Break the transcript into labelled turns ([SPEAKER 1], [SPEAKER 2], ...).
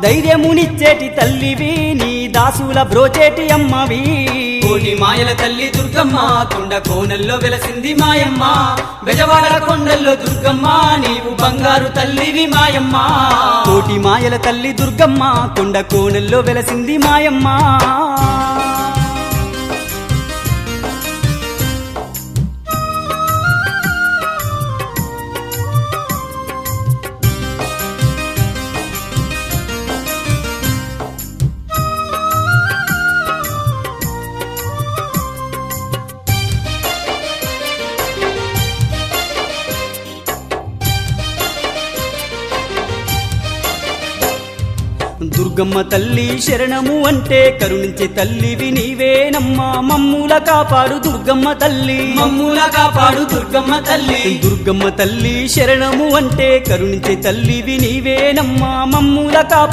[SPEAKER 1] ధైర్యమునిచ్చేటి తల్లివి నీ దాసుల బ్రోచేటి అమ్మవి
[SPEAKER 2] కోటి మాయల తల్లి దుర్గమ్మ కొండ కోనల్లో వెలసింది మాయమ్మ బెజవాడ కొండల్లో దుర్గమ్మ నీవు బంగారు తల్లివి మాయమ్మ
[SPEAKER 1] కోటి మాయల తల్లి దుర్గమ్మ కొండ కోనల్లో వెలసింది మాయమ్మ దుర్గమ్మ తల్లి శరణము అంటే కరుణించే తల్లివి నీవేనమ్మా మమ్ముల కాపాడు దుర్గమ్మ తల్లి
[SPEAKER 2] మమ్ముల కాపాడు దుర్గమ్మ తల్లి
[SPEAKER 1] దుర్గమ్మ తల్లి శరణము అంటే కరుణించే తల్లివి నీవేనమ్మా మమ్ముల కాపాడు